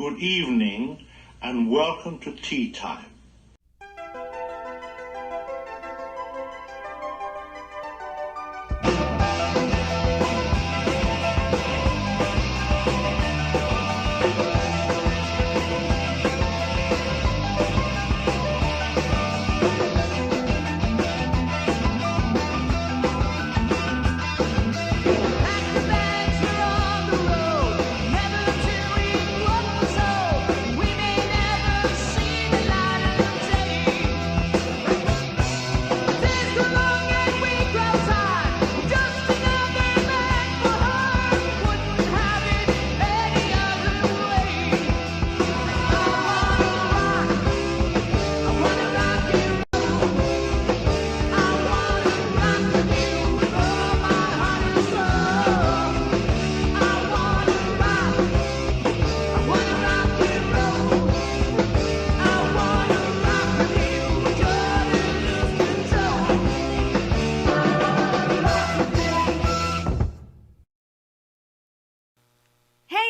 good evening, and welcome to Tea Time.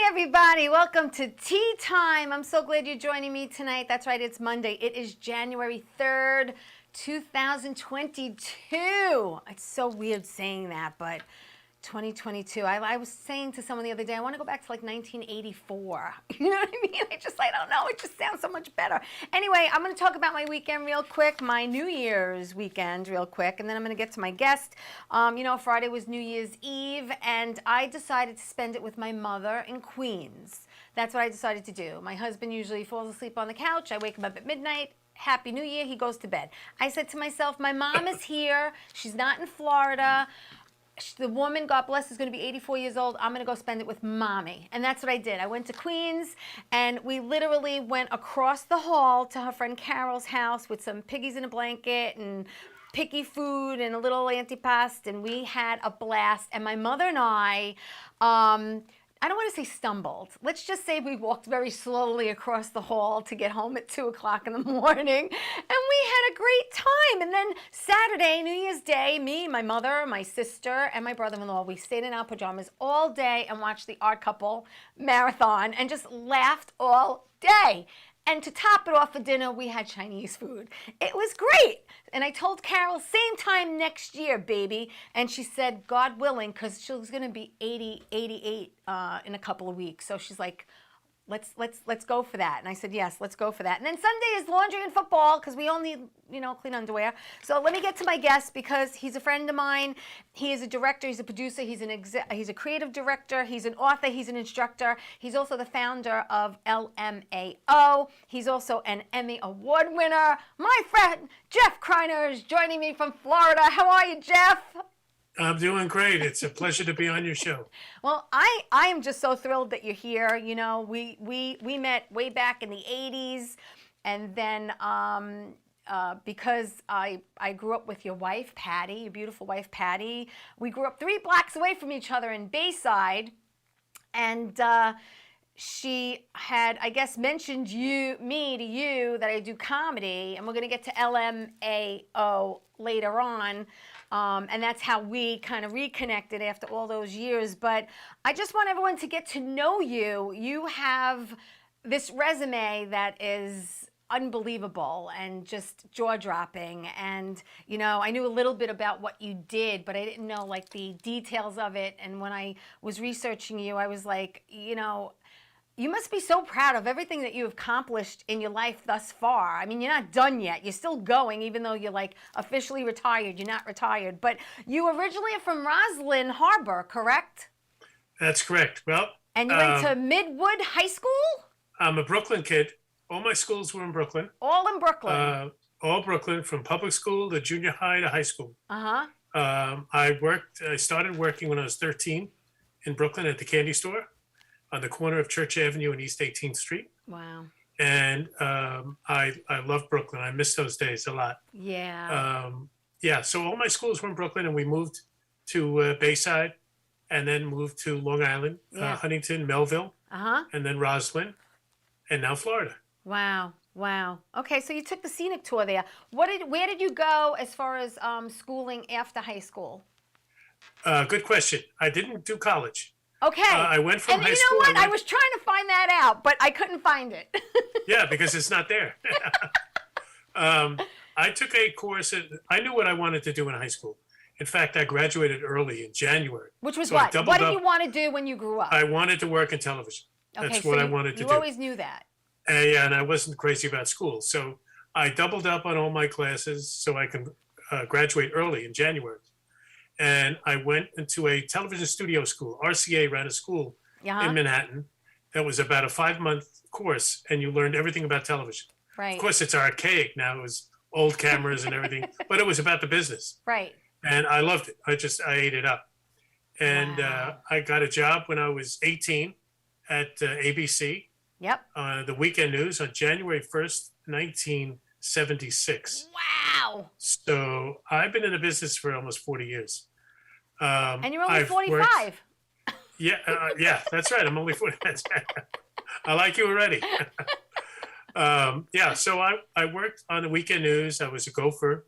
Everybody, welcome to Tea Time. I'm so glad you're joining me tonight. That's right, it's Monday. It is January 3rd, 2022. It's so weird saying that, but 2022. I was saying to someone the other day, I want to go back to like 1984. You know what I mean? I don't know. It just sounds so much better. Anyway, I'm going to talk about my weekend real quick, my New Year's weekend real quick, and then I'm going to get to my guest. Friday was New Year's Eve, and I decided to spend it with my mother in Queens. That's what I decided to do. My husband usually falls asleep on the couch. I wake him up at midnight. Happy New Year. He goes to bed. I said to myself, my mom is here. She's not in Florida. The woman, God bless, is going to be 84 years old. I'm going to go spend it with mommy. And that's what I did. I went to Queens, and we literally went across the hall to her friend Carol's house with some piggies in a blanket and picky food and a little antipasto, and we had a blast. And my mother and I don't want to say stumbled. Let's just say we walked very slowly across the hall to get home at 2 o'clock in the morning. And we had a great time. And then Saturday, New Year's Day, me, my mother, my sister, and my brother-in-law, we stayed in our pajamas all day and watched the Odd Couple marathon and just laughed all day. And to top it off for dinner, we had Chinese food. It was great. And I told Carol, same time next year, baby. And she said, God willing, because she was going to be 88 in a couple of weeks. So she's like, let's go for that. And I said, yes, let's go for that. And then Sunday is laundry and football because we all need, clean underwear. So let me get to my guest because he's a friend of mine. He is a director. He's a producer. He's a creative director. He's an author. He's an instructor. He's also the founder of LMAO. He's also an Emmy Award winner. My friend Jeff Kreiner is joining me from Florida. How are you, Jeff? I'm doing great. It's a pleasure to be on your show. Well, I am just so thrilled that you're here. We met way back in the 80s, and then because I grew up with your wife, Patty, your beautiful wife, Patty. We grew up 3 blocks away from each other in Bayside, and she had, I guess, mentioned me to you that I do comedy, and we're going to get to LMAO later on. And that's how we kind of reconnected after all those years. But I just want everyone to get to know you. You have this resume that is unbelievable and just jaw-dropping. And, I knew a little bit about what you did, but I didn't know, like, the details of it. And when I was researching you, I was like, you must be so proud of everything that you've accomplished in your life thus far. I mean, you're not done yet. You're still going, even though you're like officially retired. You're not retired. But you originally are from Roslyn Harbor, correct? That's correct. Well, and you went to Midwood High School? I'm a Brooklyn kid. All my schools were in Brooklyn. All in Brooklyn? All Brooklyn, from public school to junior high to high school. Uh-huh. I started working when I was 13 in Brooklyn at the candy store on the corner of Church Avenue and East 18th Street. Wow. And I love Brooklyn. I miss those days a lot. Yeah. So all my schools were in Brooklyn, and we moved to Bayside, and then moved to Long Island, Huntington, Melville, and then Roslyn, and now Florida. Wow. Okay, so you took the scenic tour there. Where did you go as far as schooling after high school? Good question. I didn't do college. Okay. I went from high school. And you know what? I was trying to find that out, but I couldn't find it. Yeah, because it's not there. I took a course. I knew what I wanted to do in high school. In fact, I graduated early in January. Which was so what? What did you want to do when you grew up? I wanted to work in television. That's what I wanted to do. You always knew that. Yeah, and I wasn't crazy about school. So I doubled up on all my classes so I can graduate early in January. And I went into a television studio school. RCA ran a school in Manhattan that was about a 5-month course, and you learned everything about television. Right. Of course, it's archaic now. It was old cameras and everything, but it was about the business. Right. And I loved it. I ate it up. And Wow. I got a job when I was 18 at ABC. Yep. The weekend news on January 1st, 1976. Wow. So I've been in the business for almost 40 years. And you're only I've 45. Yeah, that's right. I'm only 40. I like you already. So I worked on the weekend news. I was a gopher,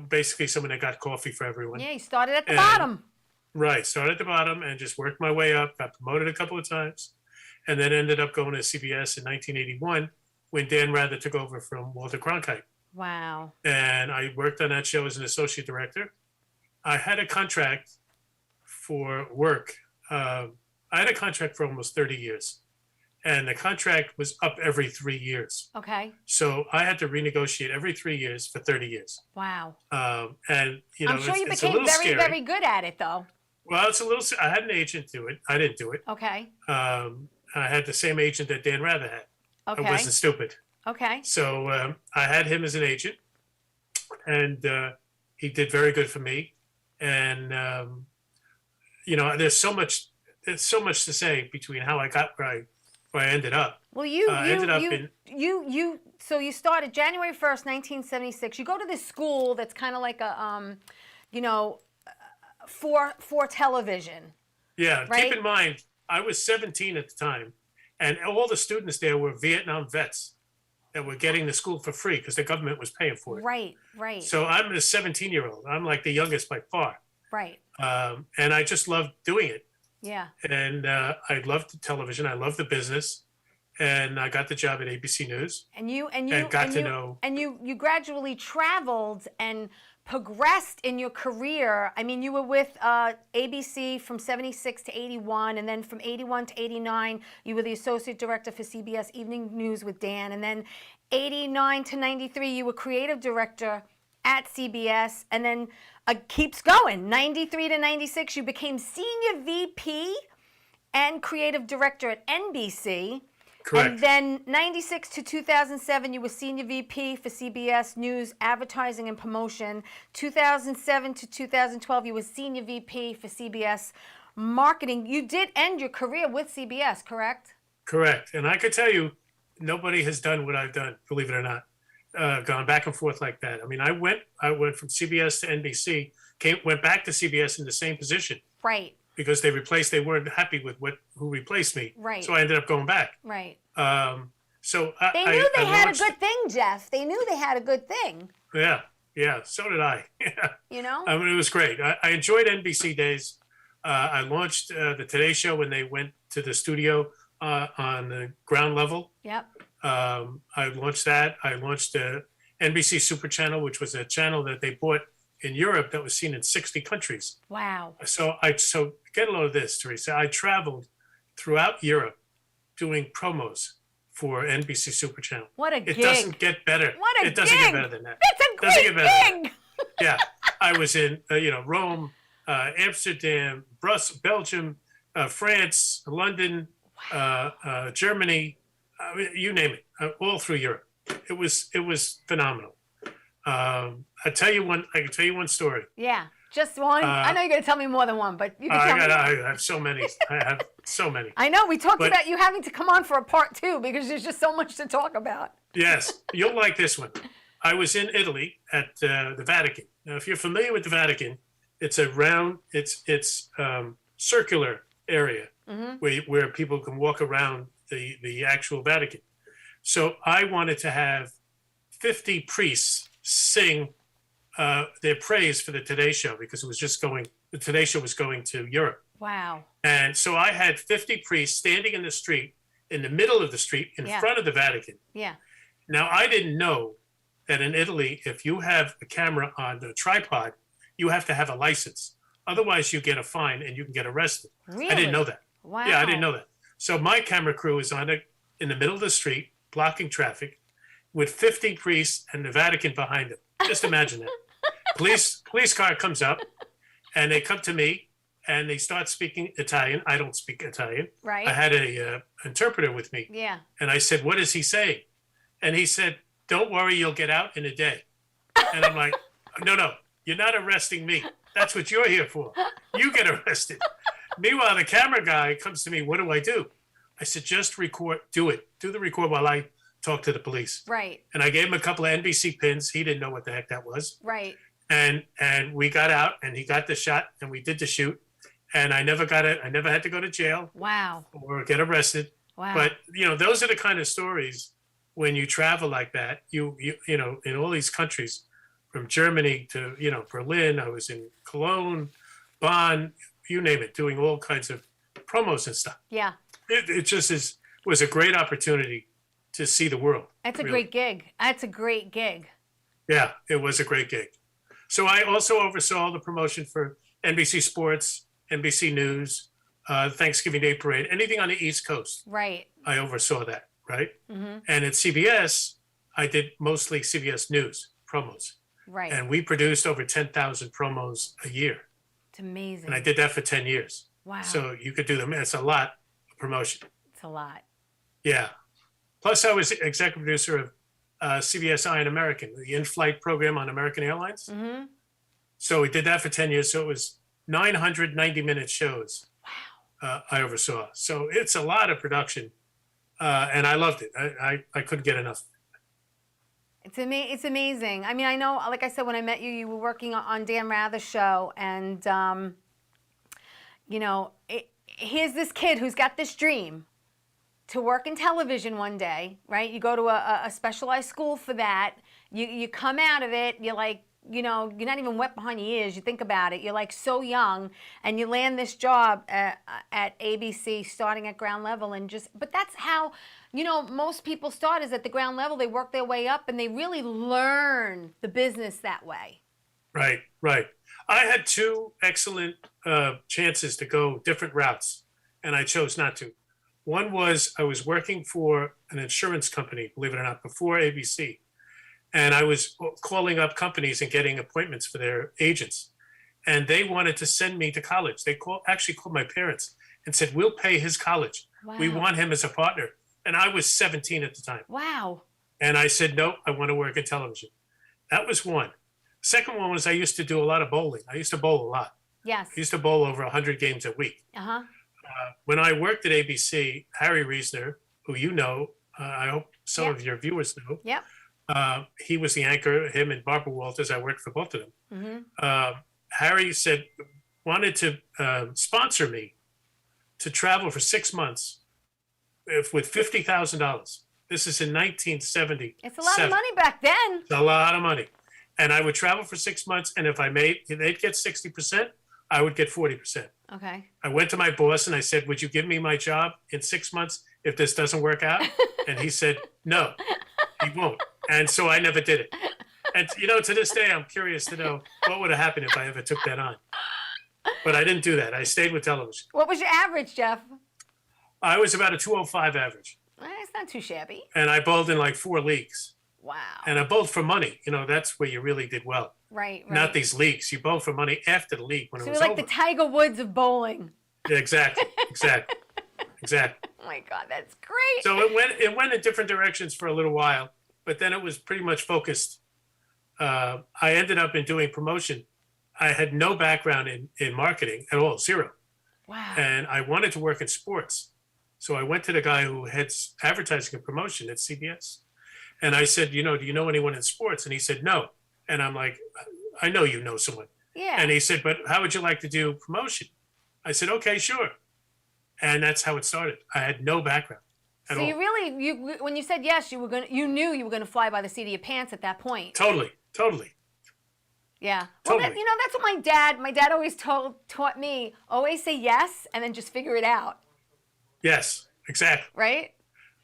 basically someone that got coffee for everyone. Yeah, you started at the bottom. Right, started at the bottom and just worked my way up, got promoted a couple of times, and then ended up going to CBS in 1981 when Dan Rather took over from Walter Cronkite. Wow. And I worked on that show as an associate director. I had a contract for work. I had a contract for almost 30 years. And the contract was up every 3 years. Okay. So I had to renegotiate every 3 years for 30 years. Wow. And, you know, I'm sure you it's a became little very, scary. very good at it, though. Well, it's a little, I had an agent do it. I didn't do it. Okay. I had the same agent that Dan Rather had. Okay. I wasn't stupid. Okay. So I had him as an agent, and he did very good for me. And, you know, there's so much to say between how I got where I ended up. Well, so you started January 1st, 1976. You go to this school that's kind of like a, for television. Yeah, right? Keep in mind, I was 17 at the time, and all the students there were Vietnam vets that were getting the school for free because the government was paying for it. Right, right. So I'm a 17-year-old. I'm like the youngest by far. Right. And I just loved doing it. Yeah. And I loved the television. I loved the business. And I got the job at ABC News. And you gradually traveled and progressed in your career. I mean, you were with ABC from 76 to 81, and then from 81 to 89, you were the associate director for CBS Evening News with Dan, and then 89 to 93, you were creative director at CBS, and then keeps going. 93 to 96, you became senior VP and creative director at NBC. Correct. And then 96 to 2007, you were senior VP for CBS News Advertising and Promotion. 2007 to 2012, you were senior VP for CBS Marketing. You did end your career with CBS, correct? Correct. And I could tell you, nobody has done what I've done, believe it or not, gone back and forth like that. I mean, I went from CBS to NBC, went back to CBS in the same position. Right. Because they weren't happy with who replaced me. Right. So I ended up going back. Right. So they knew they had a good thing, Jeff. They knew they had a good thing. Yeah. So did I. You know? I mean, it was great. I enjoyed NBC days. I launched the Today Show when they went to the studio on the ground level. Yep. I launched that. I launched the NBC Super Channel, which was a channel that they bought in Europe that was seen in 60 countries. Wow. So get a load of this, Teresa. I traveled throughout Europe doing promos for NBC Super Channel. What a gig. It doesn't get better. What a It doesn't gig. get better than that. That's a great gig. Yeah. I was in, Rome, Amsterdam, Brussels, Belgium, France, London, Germany, you name it, all through Europe. It was phenomenal. I can tell you one story. Yeah, just one. I know you're going to tell me more than one, but you can tell me. I have so many. I know. We talked about you having to come on for a part 2 because there's just so much to talk about. Yes, you'll like this one. I was in Italy at the Vatican. Now, if you're familiar with the Vatican, it's a round, it's circular area where people can walk around the actual Vatican. So I wanted to have 50 priests sing their praise for the Today Show because the Today Show was going to Europe. Wow. And so I had 50 priests standing in the street, in the middle of the street, in front of the Vatican. Yeah. Now, I didn't know that in Italy, if you have a camera on the tripod, you have to have a license. Otherwise, you get a fine and you can get arrested. Really? I didn't know that. Wow. Yeah, I didn't know that. So my camera crew is in the middle of the street, blocking traffic, with 50 priests and the Vatican behind them. Just imagine that. Police car comes up, and they come to me, and they start speaking Italian. I don't speak Italian. Right. I had a interpreter with me. Yeah. And I said, "What is he saying?" And he said, "Don't worry, you'll get out in a day." And I'm like, no, you're not arresting me. That's what you're here for. You get arrested. Meanwhile, the camera guy comes to me, "What do I do?" I said, "Just record, do it. Do the record while I talk to the police." Right. And I gave him a couple of NBC pins. He didn't know what the heck that was. Right. And we got out, and he got the shot, and we did the shoot. And I never had to go to jail. Wow. Or get arrested. Wow. But, those are the kind of stories when you travel like that, you in all these countries, from Germany to, Berlin, I was in Cologne, Bonn, you name it, doing all kinds of promos and stuff. Yeah. It just was a great opportunity to see the world. That's a really. great gig. That's a great gig. Yeah, it was a great gig. So I also oversaw the promotion for NBC Sports, NBC News, Thanksgiving Day Parade, anything on the East Coast. Right. I oversaw that, right? Mm-hmm. And at CBS, I did mostly CBS News promos. Right. And we produced over 10,000 promos a year. It's amazing. And I did that for 10 years. Wow. So you could do them. It's a lot of promotion. It's a lot. Yeah. Plus, I was executive producer of CBS Eye on American, the in-flight program on American Airlines. Mm-hmm. So we did that for 10 years. So it was 990-minute shows. Wow. I oversaw. So it's a lot of production. And I loved it. I couldn't get enough. It's amazing. I mean, I know, like I said, when I met you, you were working on Dan Rather's show, and here's this kid who's got this dream to work in television one day, right? You go to a specialized school for that. You come out of it, you're like, you're not even wet behind your ears. You think about it. You're like so young, and you land this job at ABC, starting at ground level, but that's how, most people start is at the ground level. They work their way up, and they really learn the business that way. Right. I had two excellent chances to go different routes, and I chose not to. One was I was working for an insurance company, believe it or not, before ABC. And I was calling up companies and getting appointments for their agents. And they wanted to send me to college. They actually called my parents and said, "We'll pay his college. Wow. We want him as a partner." And I was 17 at the time. Wow. And I said, "No, I want to work in television." That was one. Second one was I used to do a lot of bowling. I used to bowl a lot. Yes. I used to bowl over 100 games a week. Uh-huh. When I worked at ABC, Harry Reisner, who I hope some of your viewers know. Yep. He was the anchor, him and Barbara Walters. I worked for both of them. Mm-hmm. Harry wanted to sponsor me to travel for 6 months with $50,000. This is in 1970. It's a lot of money back then. It's a lot of money. And I would travel for 6 months, and if they'd get 60%, I would get 40%. Okay. I went to my boss and I said, "Would you give me my job in 6 months if this doesn't work out?" And he said, "No, he won't." And so I never did it. And, to this day, I'm curious to know what would have happened if I ever took that on. But I didn't do that. I stayed with television. What was your average, Jeff? I was about a 205 average. It's not too shabby. And I bowled in like 4 leagues. Wow. And I bowled for money. That's where you really did well. Right. Not these leagues. You bowled for money after the league when it was So you're over. like the Tiger Woods of bowling. Yeah, exactly. Oh my God, that's great. So it went in different directions for a little while, but then it was pretty much focused. I ended up in doing promotion. I had no background in marketing at all, zero. Wow. And I wanted to work in sports. So I went to the guy who heads advertising and promotion at CBS. And I said, do you know anyone in sports? And he said, no. And I'm like, I know you know someone. Yeah. And he said, but how would you like to do promotion? I said, okay, sure. And that's how it started. I had no background at all. So you when you said yes, you knew you were gonna fly by the seat of your pants at that point. Totally. Yeah. Well, Totally. that's what my dad always taught me, always say yes and then just figure it out. Yes, exactly. Right?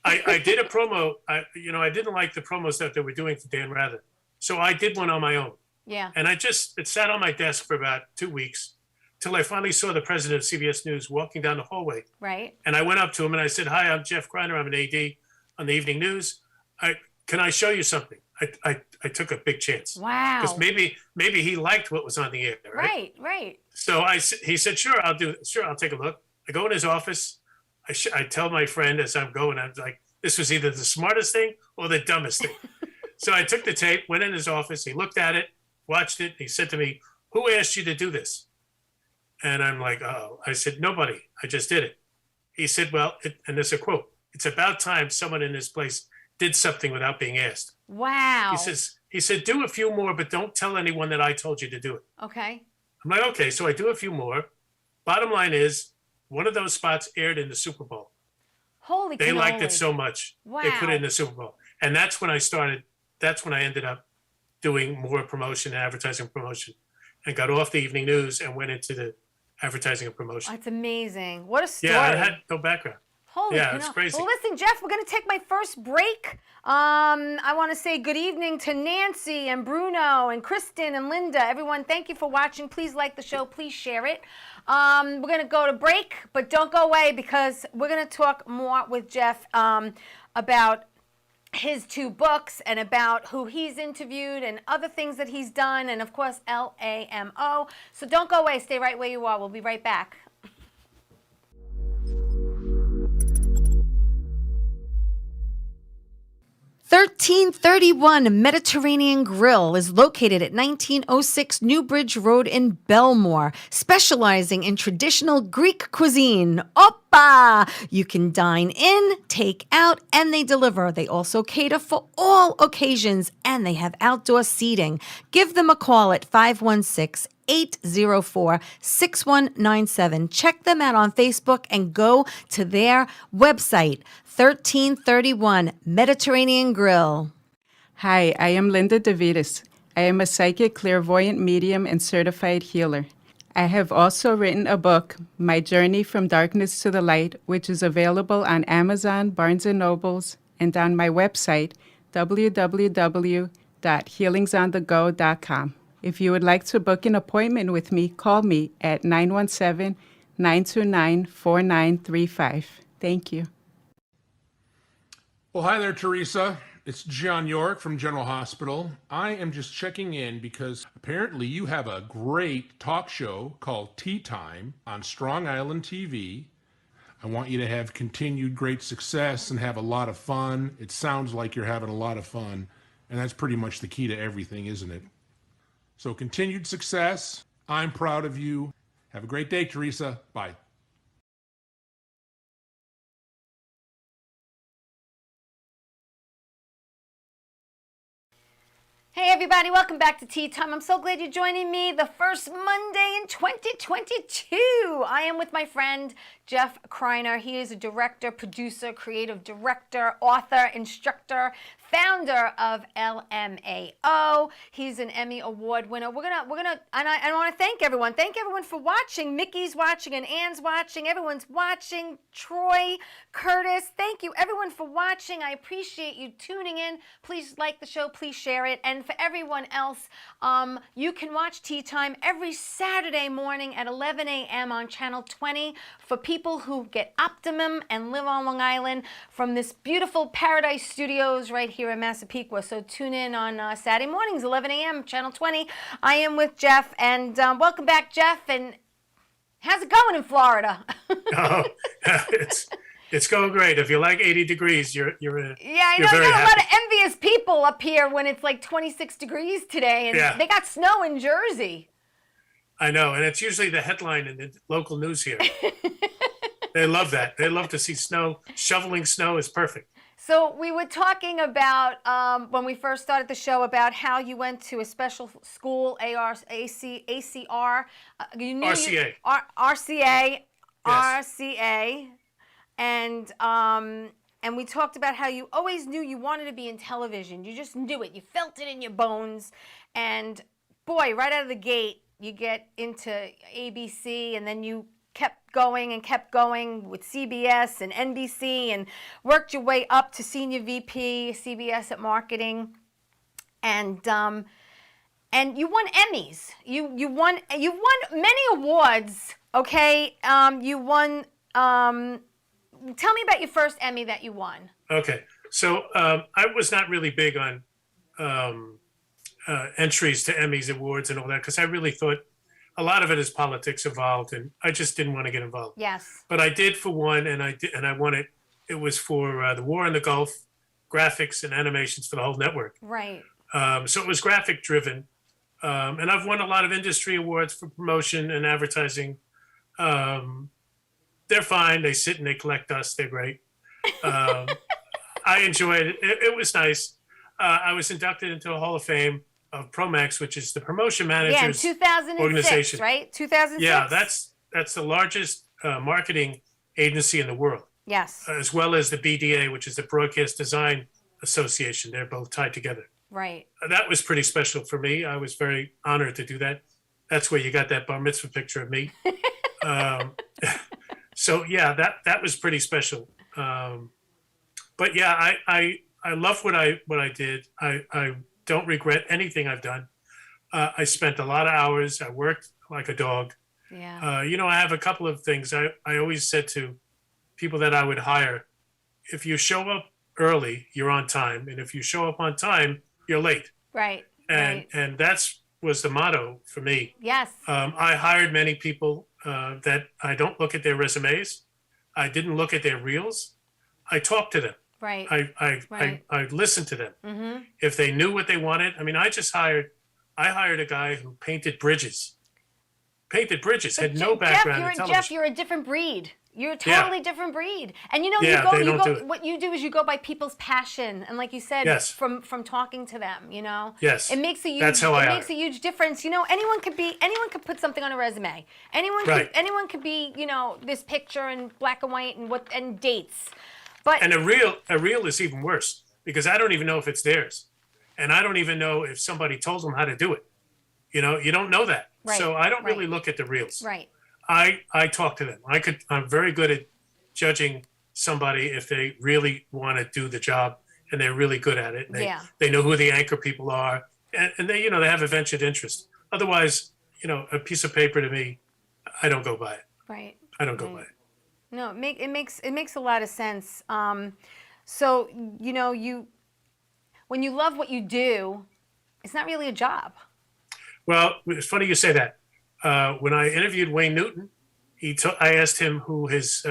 I did a promo. I didn't like the promos that they were doing for Dan Rather. So I did one on my own. Yeah. And it sat on my desk for about 2 weeks till I finally saw the president of CBS News walking down the hallway. Right. And I went up to him and I said, "Hi, I'm Jeff Kreiner. I'm an AD on the Evening News. Can I show you something?" I took a big chance. Wow. Because maybe he liked what was on the air. Right. Right. So he said, "Sure, I'll take a look." I go in his office. I tell my friend as I'm going, I'm like, this was either the smartest thing or the dumbest thing. So I took the tape, went in his office. He looked at it, watched it. He said to me, "Who asked you to do this?" And I'm like, "Oh," I said, "Nobody. I just did it." He said, "Well," and there's a quote, "It's about time someone in this place did something without being asked." Wow. He said, "Do a few more, but don't tell anyone that I told you to do it." Okay. I'm like, "Okay." So I do a few more. Bottom line is, one of those spots aired in the Super Bowl. Holy They cannoli. liked it so much. Wow. They put it in the Super Bowl. And that's when I ended up doing more promotion and advertising promotion and got off the Evening News and went into the advertising and promotion. That's amazing. What a story. Yeah, I had no background. Holy Yeah, cannoli. it's crazy. Well, listen, Jeff, we're going to take my first break. I want to say good evening to Nancy and Bruno and Kristen and Linda. Everyone, thank you for watching. Please like the show. Please share it. We're going to go to break, but don't go away because we're going to talk more with Jeff about his 2 books and about who he's interviewed and other things that he's done, and of course LAMO. So don't go away. Stay right where you are. We'll be right back. 1331 Mediterranean Grill is located at 1906 Newbridge Road in Belmore, specializing in traditional Greek cuisine. Oppa! You can dine in, take out, and they deliver. They also cater for all occasions, and they have outdoor seating. Give them a call at 516-804-6197. Check them out on Facebook and go to their website, 1331 Mediterranean Grill. Hi, I am Linda DeVitis. I am a psychic, clairvoyant medium, and certified healer. I have also written a book, My Journey from Darkness to the Light, which is available on Amazon, Barnes & Nobles, and on my website, www.healingsonthego.com. If you would like to book an appointment with me, call me at 917-929-4935. Thank you. Well, hi there, Teresa. It's John York from General Hospital. I am just checking in because apparently you have a great talk show called Tea Time on Strong Island TV. I want you to have continued great success and have a lot of fun. It sounds like you're having a lot of fun, and that's pretty much the key to everything, isn't it? So continued success. I'm proud of you. Have a great day, Teresa. Bye. Hey everybody, welcome back to Tea Time. I'm so glad you're joining me the first Monday in 2022. I am with my friend Jeff Kreiner. He is a director, producer, creative director, author, instructor, founder of LMAO. He's an Emmy Award winner. We're gonna, and I want to thank everyone. Thank everyone for watching. Mickey's watching and Ann's watching. Everyone's watching. Troy, Curtis, thank you everyone for watching. I appreciate you tuning in. Please like the show. Please share it. And for everyone else, you can watch Tea Time every Saturday morning at 11 a.m. on Channel 20 for people who get optimum and live on Long Island from this beautiful Paradise Studios right here in Massapequa. So tune in on Saturday mornings, 11 a.m., Channel 20. I am with Jeff, and welcome back, Jeff. And how's it going in Florida? Oh, it's going great. If you like 80 degrees, you're Yeah, I know. very You got a lot happy. of envious people up here when it's like 26 degrees today, and Yeah. they got snow in Jersey. I know, and it's usually the headline in the local news here. They love that. They love to see snow. Shoveling snow is perfect. So we were talking about, when we first started the show, about how you went to a special school, ACR. RCA. RCA. Yes. RCA. And we talked about how you always knew you wanted to be in television. You just knew it. You felt it in your bones. And boy, right out of the gate, you get into ABC, and then you kept going with CBS and NBC, and worked your way up to senior VP, CBS at marketing, and you won Emmys. You won many awards. Okay, you won. Tell me about your first Emmy that you won. Okay, so I was not really big on entries to Emmys, awards, and all that, because I really thought a lot of it is politics involved, and I just didn't want to get involved. Yes. But I did for one, and I won it. It was for the War in the Gulf, graphics and animations for the whole network. Right. So it was graphic driven, and I've won a lot of industry awards for promotion and advertising. They're fine. They sit and they collect dust. They're great. I enjoyed it. It was nice. I was inducted into a Hall of Fame of Promax, which is the promotion managers in 2006, organization. Right? 2006. Yeah, that's the largest marketing agency in the world. Yes. As well as the BDA, which is the Broadcast Design Association. They're both tied together. Right. That was pretty special for me. I was very honored to do that. That's where you got that bar mitzvah picture of me. So yeah, that was pretty special. But yeah, I love what I did. I don't regret anything I've done. I spent a lot of hours. I worked like a dog. Yeah. I have a couple of things. I always said to people that I would hire, if you show up early, you're on time, and if you show up on time, you're late. Right. And that's was the motto for me. Yes. I hired many people that I don't look at their resumes. I didn't look at their reels. I talked to them. Right. I listened to them. Mm-hmm. If they knew what they wanted. I mean, I hired a guy who painted bridges. Had no background in television. Jeff, you're a different breed. You're a totally different breed. And what you do is you go by people's passion, and like you said, yes. from talking to them, Yes. It makes a huge makes a huge difference. Anyone could put something on a resume. Anyone could be, this picture in black and white and dates. But a reel is even worse, because I don't even know if it's theirs. And I don't even know if somebody told them how to do it. You don't know that. Right. So I don't really look at the reels. Right. I talk to them. I'm very good at judging somebody if they really want to do the job and they're really good at it. And they know who the anchor people are, and they have a vested interest. Otherwise, a piece of paper to me, I don't go by it. Right. I don't go by it. No, it makes a lot of sense. So when you love what you do, it's not really a job. Well, it's funny you say that. When I interviewed Wayne Newton, I asked him who his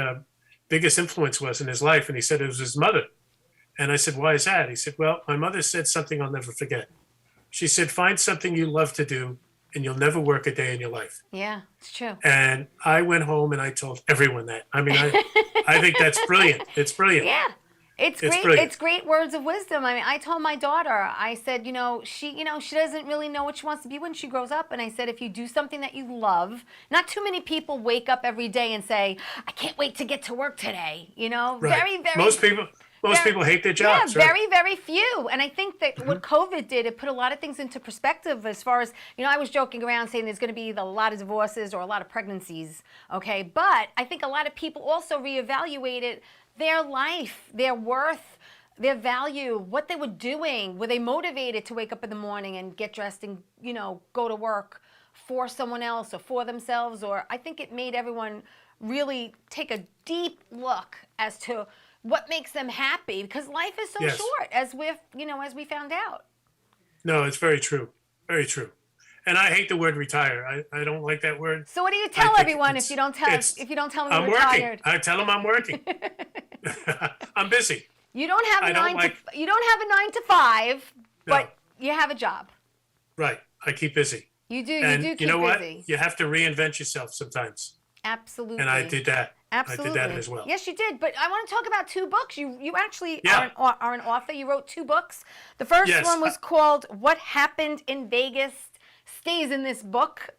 biggest influence was in his life, and he said it was his mother. And I said, why is that? He said, well, my mother said something I'll never forget. She said, find something you love to do, and you'll never work a day in your life. Yeah, it's true. And I went home and I told everyone that. I mean, I think that's brilliant. It's brilliant. Yeah. It's great. Brilliant. It's great words of wisdom. I mean, I told my daughter, I said, she doesn't really know what she wants to be when she grows up. And I said, if you do something that you love, not too many people wake up every day and say, I can't wait to get to work today. Right. Very, very. Most people hate their jobs. Yeah, very, very few. And I think that what COVID did, it put a lot of things into perspective as far as, I was joking around saying there's going to be a lot of divorces or a lot of pregnancies. Okay. But I think a lot of people also reevaluated their life, their worth, their value, what they were doing. Were they motivated to wake up in the morning and get dressed and, go to work for someone else or for themselves? Or I think it made everyone really take a deep look as to what makes them happy, because life is so short, as we found out. No, it's very true. Very true. And I hate the word retire. I don't like that word. So what do you tell everyone if you don't tell them I'm you're retired? Working. I tell them I'm working. I'm busy. You don't have a 9 to 5, but you have a job. Right. I keep busy. You do. And you do keep you know what? busy. You have to reinvent yourself sometimes. Absolutely. And I did that. Absolutely. I did that as well. Yes, you did. But I want to talk about 2 books. You actually are an author. You wrote 2 books. The first one was called What Happened in Vegas Stays in This Book.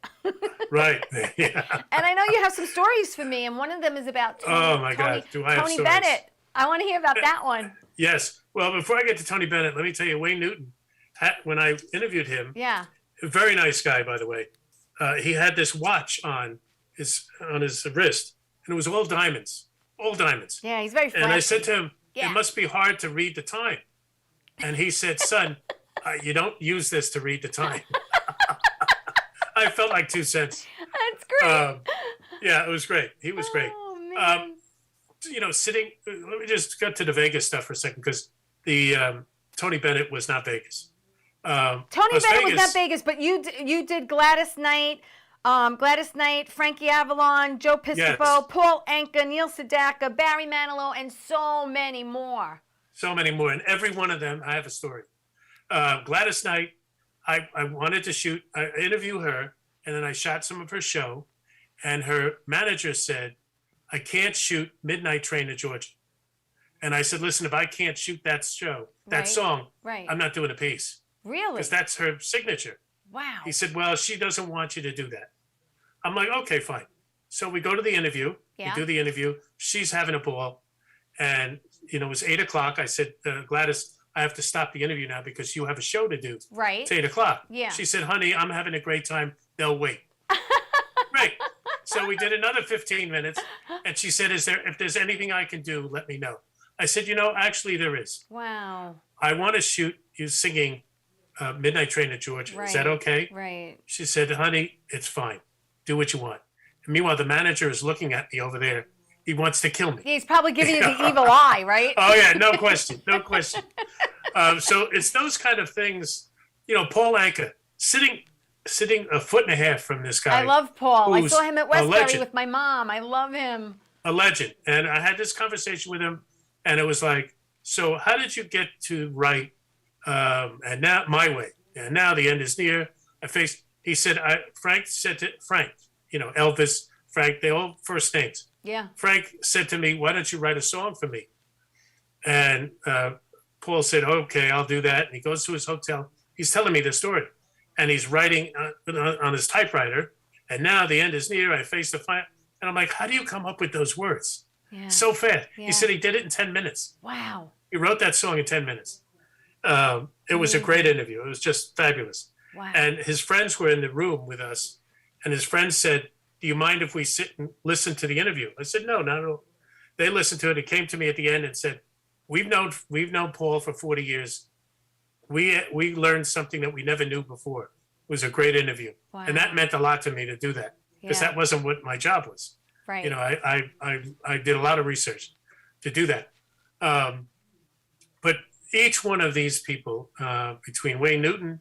Right. Yeah. And I know you have some stories for me, and one of them is about God, do I have Tony stories? Bennett. I want to hear about that one. Yes. Well, before I get to Tony Bennett, let me tell you, Wayne Newton, when I interviewed him, A very nice guy, by the way. He had this watch on his wrist, and it was all diamonds, all diamonds. Yeah, he's very flashy. And I said to him, Yeah. "It must be hard to read the time." And he said, "Son, you don't use this to read the time." I felt like 2 cents. That's great. Yeah, it was great. He was great. Oh, man. Sitting. Let me just go to the Vegas stuff for a second, because the Tony Bennett was not Vegas. Tony Las Bennett was Vegas- not Vegas, but you did Gladys Knight, Frankie Avalon, Joe Piscopo, Yes. Paul Anka, Neil Sedaka, Barry Manilow, and so many more. So many more, and every one of them, I have a story. Gladys Knight, I wanted to interview her, and then I shot some of her show, and her manager said, "I can't shoot Midnight Train to Georgia." And I said, "Listen, if I can't shoot that show, that Right. song, Right. I'm not doing a piece, Really? because that's her signature." Wow. He said, "Well, she doesn't want you to do that." I'm like, "Okay, fine." So we go to the interview. Yeah. We do the interview. She's having a ball. And, it was 8:00. I said, "Gladys, I have to stop the interview now because you have a show to do. Right. It's 8:00. Yeah. She said, "Honey, I'm having a great time. They'll wait." Great. So we did another 15 minutes. And she said, if there's anything I can do, let me know. I said, actually there is. Wow. I want to shoot you singing Midnight Train to Georgia. Is that Right. okay? Right. She said, "Honey, it's fine. Do what you want." And meanwhile, the manager is looking at me over there. He wants to kill me. He's probably giving you the evil eye, right? Oh, yeah, no question. No question. So it's those kind of things. Paul Anka, sitting a foot and a half from this guy. I love Paul. I who's saw him at a Westbury legend. with my mom. I love him. A legend. And I had this conversation with him, and it was like, "So how did you get to write And Now My Way? And Now the End is Near"? He said, Frank said to Frank, Elvis, Frank, they all first names. Yeah. Frank said to me, "Why don't you write a song for me?" And Paul said, "Okay, I'll do that." And he goes to his hotel. He's telling me the story. And he's writing on his typewriter, "And now the end is near. I face the fire." And I'm like, "How do you come up with those words Yeah. so fast?" Yeah. He said he did it in 10 minutes. Wow. He wrote that song in 10 minutes. It was a great interview. It was just fabulous. Wow. And his friends were in the room with us. And his friends said, "Do you mind if we sit and listen to the interview?" I said, "No, not at all." They listened to it. It came to me at the end and said, we've known Paul for 40 years. We learned something that we never knew before." It was a great interview. Wow. And that meant a lot to me to do that, because Yeah. that wasn't what my job was. Right. I did a lot of research to do that. But each one of these people, between Wayne Newton,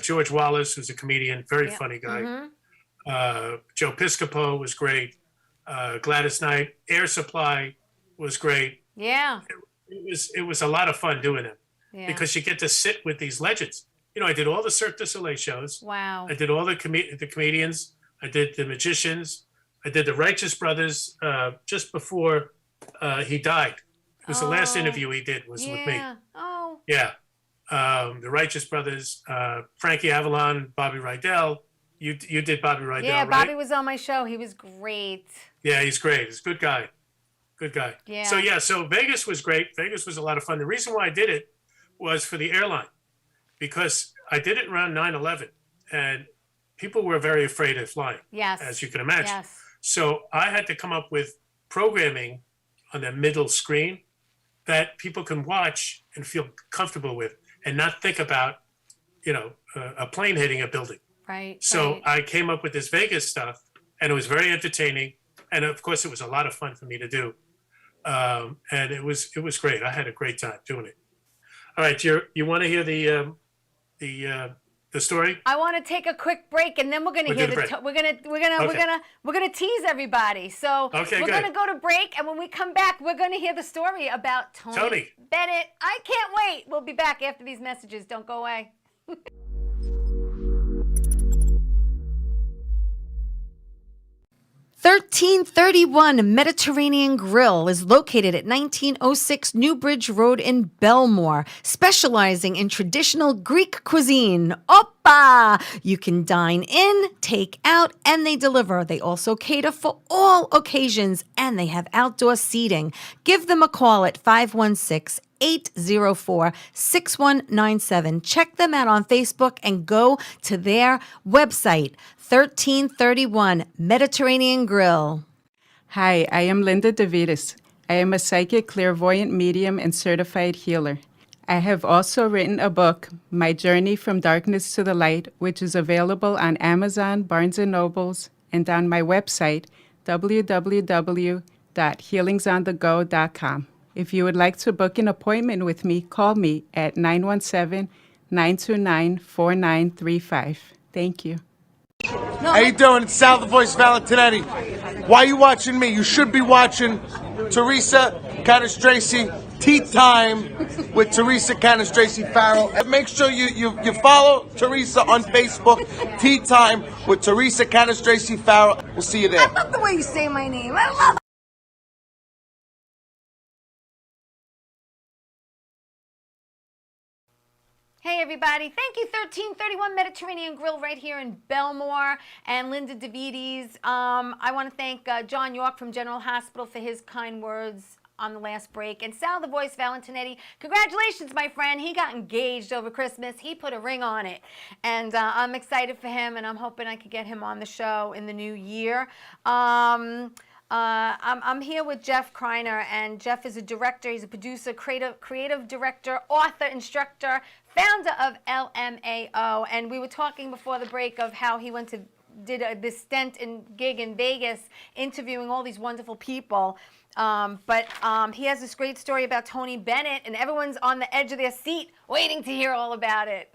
George Wallace, who's a comedian, very Yeah. funny guy, Mhm. Joe Piscopo was great, Gladys Knight, Air Supply was great. Yeah. It was a lot of fun doing it, Yeah. because you get to sit with these legends. I did all the Cirque du Soleil shows. Wow. I did all the comedians. I did the magicians. I did the Righteous Brothers just before he died. It was the last Oh. interview he did was with me. Yeah. Oh. Yeah. The Righteous Brothers, Frankie Avalon, Bobby Rydell. You did Bobby Rydell, Yeah, right? Bobby was on my show. He was great. Yeah, he's great. He's a good guy. Good guy. Yeah. So Vegas was great. Vegas was a lot of fun. The reason why I did it was for the airline, because I did it around 9/11, and people were very afraid of flying, Yes. as you can imagine. Yes. So I had to come up with programming on the middle screen that people can watch and feel comfortable with, and not think about, a plane hitting a building. Right. So right. I came up with this Vegas stuff, and it was very entertaining. And of course, it was a lot of fun for me to do. And it was great. I had a great time doing it. All right, you want to hear the story? I want to take a quick break, and then we're going to We'll hear do the the. break. We're gonna tease everybody. So Okay, we're good. going to go to break, and when we come back, we're going to hear the story about Tony Bennett. I can't wait. We'll be back after these messages. Don't go away. 1331 Mediterranean Grill is located at 1906 Newbridge Road in Belmore, specializing in traditional Greek cuisine. Oppa! You can dine in, take out, and they deliver. They also cater for all occasions, and they have outdoor seating. Give them a call at 516 804-6197. Check them out on Facebook and go to their website, 1331 Mediterranean Grill. Hi, I am Linda DeVitis. I am a psychic, clairvoyant medium, and certified healer. I have also written a book, My Journey from Darkness to the Light, which is available on Amazon, Barnes & Nobles, and on my website, www.healingsonthego.com. If you would like to book an appointment with me, call me at 917-929-4935. Thank you. How you doing? It's Sal the Voice Valentinetti. Why are you watching me? You should be watching Teresa Canastraci Tea Time with Teresa Canastraci Farrell. And make sure you follow Teresa on Facebook, Tea Time with Teresa Canastraci Farrell. We'll see you there. I love the way you say my name. I love it. Hey everybody, thank you 1331 Mediterranean Grill right here in Belmore and Linda DeVitis. I want to thank John York from General Hospital for his kind words on the last break. And Sal the Voice Valentinetti, congratulations my friend. He got engaged over Christmas. He put a ring on it. And I'm excited for him and I'm hoping I could get him on the show in the new year. I'm here with Jeff Kreiner, and Jeff is a director, he's a producer, creative director, author, instructor, founder of LMAO, and we were talking before the break of how he did this stint and gig in Vegas, interviewing all these wonderful people. But he has this great story about Tony Bennett, and everyone's on the edge of their seat waiting to hear all about it.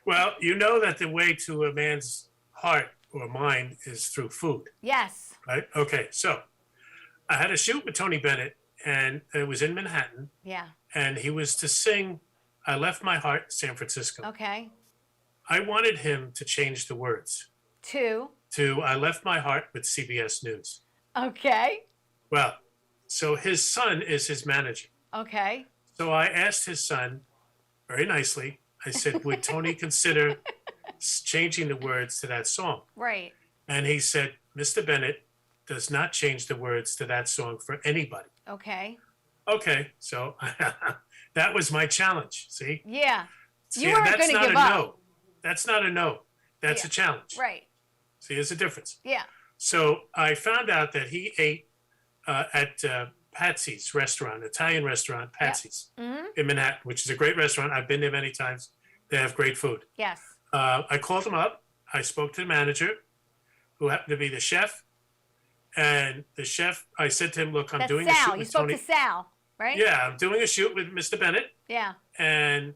Well, you know that the way to a man's heart or mind is through food. Yes. Right? Okay, so I had a shoot with Tony Bennett, and it was in Manhattan. Yeah. And he was to sing I Left My Heart in San Francisco. Okay. I wanted him to change the words to I Left My Heart with CBS News. Okay. Well, so his son is his manager. Okay. So I asked his son very nicely, I said, would Tony consider changing the words to that song? Right. And he said, Mr. Bennett does not change the words to that song for anybody. Okay. Okay, so that was my challenge, see? Yeah. See, You weren't that's going to not give a up. no. That's not a no. That's Yeah. a challenge. Right. See, there's a difference. Yeah. So I found out that he ate at Patsy's restaurant, Italian restaurant, Patsy's in Manhattan, which is a great restaurant. I've been there many times. They have great food. Yes. I called him up. I spoke to the manager, who happened to be the chef. And the chef, I said to him, look, I'm That's doing a Sal. shoot You with spoke Tony. to Sal, right? Yeah, I'm doing a shoot with Mr. Bennett, Yeah. and